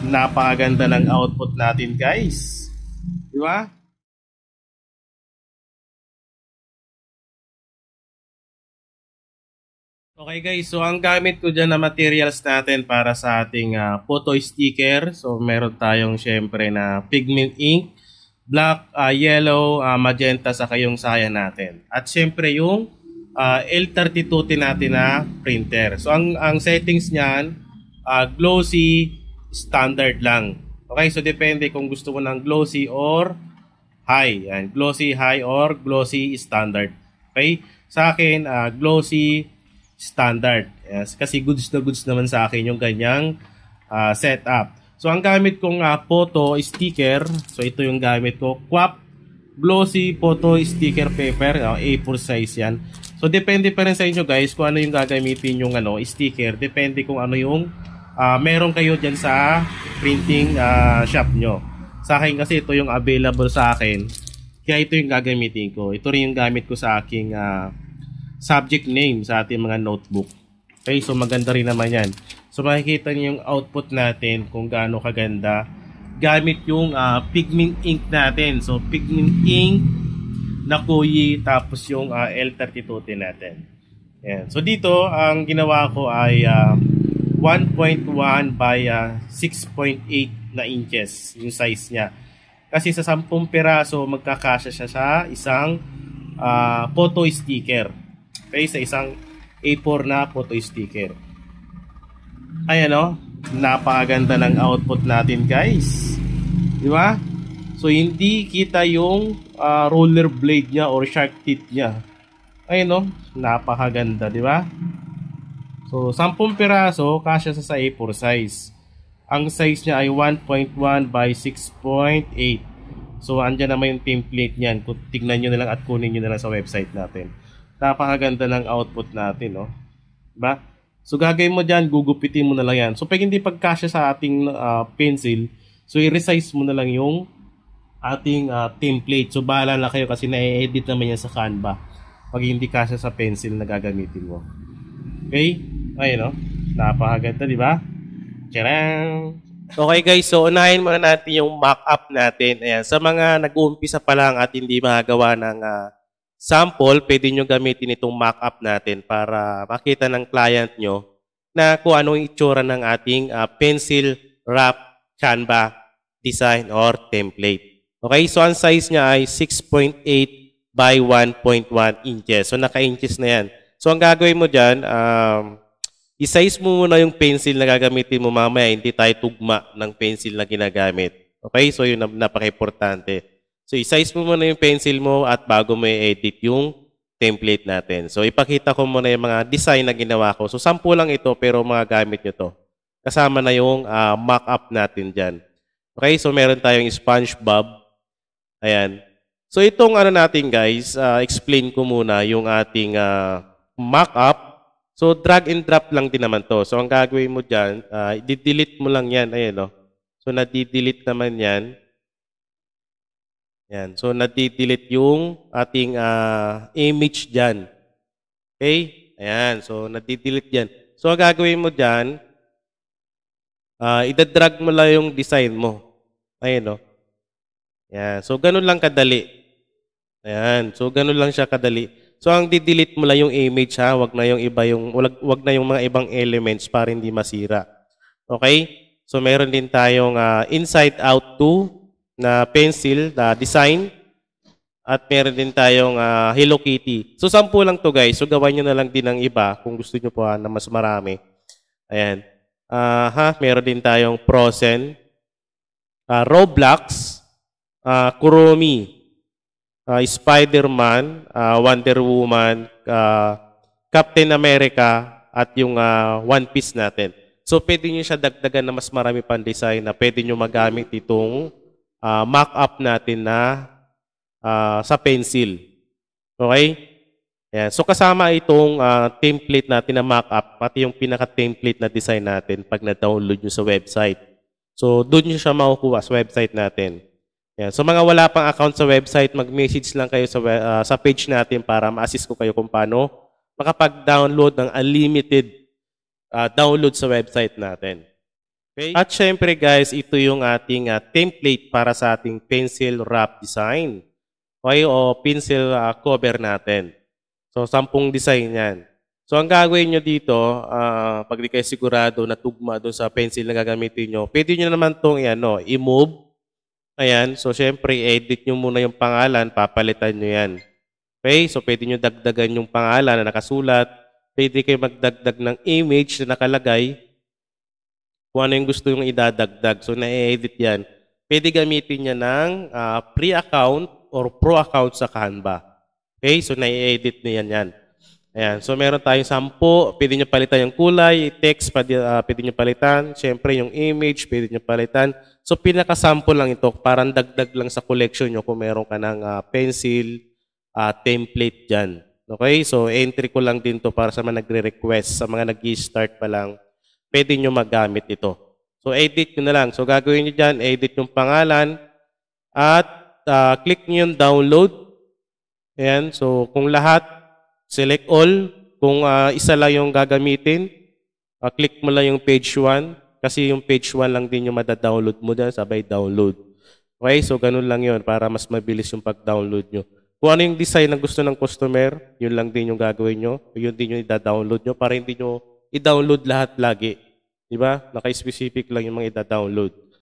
Napakaganda ng output natin, guys. Di ba? Okay guys, so ang gamit ko dyan na materials natin para sa ating photo sticker. So meron tayong syempre na pigment ink, black, yellow, magenta, saka yung saya natin. At syempre yung L32 natin na printer. So ang settings niyan, glossy, standard lang. Okay, so depende kung gusto mo ng glossy or high. Yan, glossy, high or glossy, standard. Okay, sa akin, glossy, standard. Yes, kasi goods na goods naman sa akin yung ganyang setup. So ang gamit kong photo sticker, so ito yung gamit ko, QAP glossy photo sticker paper, A4 size yan. So depende pa rin sa inyo guys kung ano yung gagamitin yung sticker, depende kung ano yung meron kayo dyan sa printing shop nyo. Sa akin kasi ito yung available sa akin, kaya ito yung gagamitin ko. Ito rin yung gamit ko sa aking subject name sa ating mga notebook. Okay, so maganda rin naman yan. So makikita niyo yung output natin kung gaano kaganda gamit yung pigment ink natin. So pigment ink na Koyi, tapos yung L32 natin. Ayan. So dito ang ginawa ko ay 1.1 by 6.8 na inches yung size niya. Kasi sa 10 piraso magkakasya siya sa isang photo sticker. Okay, sa isang A4 na photo sticker. Ayan o, napakaganda ng output natin guys. Di ba? So hindi kita yung roller blade niya or shark teeth niya. Ayan o, napakaganda, di ba? So 10 piraso kasya sa A4 size. Ang size niya ay 1.1 by 6.8. So andyan naman yung template niyan. Tignan nyo na lang at kunin nyo na lang sa website natin. Napakaganda ng output natin, no? Diba? So gagawin mo dyan, gugupitin mo na lang yan. So pag hindi pagkasya sa ating pencil, so i-resize mo na lang yung ating template. So bahala na kayo kasi na-edit naman yan sa Canva pag hindi kasya sa pencil na gagamitin mo. Okay? Ayun, no? Napakaganda, di ba? Tcharam! Okay guys, so unahin muna natin yung mock-up natin. Ayan, sa mga nag-uumpisa pa lang at hindi makagawa ng sample, pwede nyo gamitin itong mock-up natin para makita ng client nyo na kung anong itsura ng ating pencil wrap Canva design or template. Okay, so ang size niya ay 6.8 by 1.1 inches. So naka-inches na yan. So ang gagawin mo dyan, i-size mo muna yung pencil na gagamitin mo mamaya. Hindi tayo tugma ng pencil na ginagamit. Okay, so yun napaka-importante. So, i-size mo muna yung pencil mo at bago mo i-edit yung template natin. So, ipakita ko muna yung mga design na ginawa ko. So, 10 lang ito pero mga gamit nyo to. Kasama na yung mock-up natin dyan. Okay, so meron tayong SpongeBob. Ayan. So, itong natin guys, explain ko muna yung ating mock-up. So, drag and drop lang din naman to. So, ang gagawin mo dyan, i-delete mo lang yan. Ayan, no? So, nadi-delete naman yan. Yan. So, nadi-delete yung ating image dyan. Okay? Ayan. So, nadi-delete yan. So, ang gagawin mo dyan, ida-drag mo lang yung design mo. Ayan, no? Ayan. So, ganun lang kadali. Ayan. So, ganun lang siya kadali. So, ang di-delete mo lang yung image, ha? Wag na yung iba wag na yung mga ibang elements para hindi masira. Okay? So, meron din tayong inside out 2 na pencil, na design. At meron din tayong Hello Kitty. So, 10 lang to guys. So, gawan nyo na lang din ng iba kung gusto nyo po na mas marami. Ayan. Meron din tayong Frozen, Roblox, Kuromi, Spider-Man, Wonder Woman, Captain America, at yung One Piece natin. So, pwede nyo siya dagdagan na mas marami pang design na pwede nyo magamit itong mock-up natin na sa pencil. Okay? Ayan. So, kasama itong template natin na mock-up, pati yung pinaka-template na design natin pag na-download nyo sa website. So, doon nyo siya makukuha sa website natin. Ayan. So, mga wala pang account sa website, mag-message lang kayo sa page natin para ma-assist ko kayo kung paano makapag-download ng unlimited download sa website natin. Okay? At syempre guys, ito yung ating template para sa ating pencil wrap design. Okay? O pencil cover natin. So, 10 design yan. So, ang gagawin nyo dito, pag di kayo sigurado na tugma doon sa pencil na gagamitin nyo, pwede nyo naman itong i-move. Ayan. So, syempre, edit nyo muna yung pangalan, papalitan nyo yan. Okay? So, pwede nyo dagdagan yung pangalan na nakasulat. Pwede kayo magdagdag ng image na nakalagay kung ano yung gusto yung idadagdag. So, na-edit yan. Pwede gamitin niya ng pre-account or pro account sa Canva. Okay? So, na-edit niya yan. Ayan. So, meron tayong 10. Pwede nyo palitan yung kulay, text, pwede nyo palitan. Siyempre, yung image, pwede nyo palitan. So, pinaka-sample lang ito. Parang dagdag lang sa collection nyo kung meron ka ng pencil, template dyan. Okay? So, entry ko lang din to para sa mga nagre-request, sa mga nag-start pa lang, pwede nyo magamit ito. So, edit nyo na lang. So, gagawin nyo dyan, edit yung pangalan, at click nyo yung download. Ayan. So, kung lahat, select all. Kung isa lang yung gagamitin, click mo lang yung page 1. Kasi yung page 1 lang din yung madadownload mo dyan, sabay download. Okay? So, ganun lang yun para mas mabilis yung pag-download nyo. Kung ano yung design na gusto ng customer, yun lang din yung gagawin nyo. Yun din yung i-download nyo para hindi nyo i-download lahat lagi. Diba? Naka-specific lang yung mga i-download.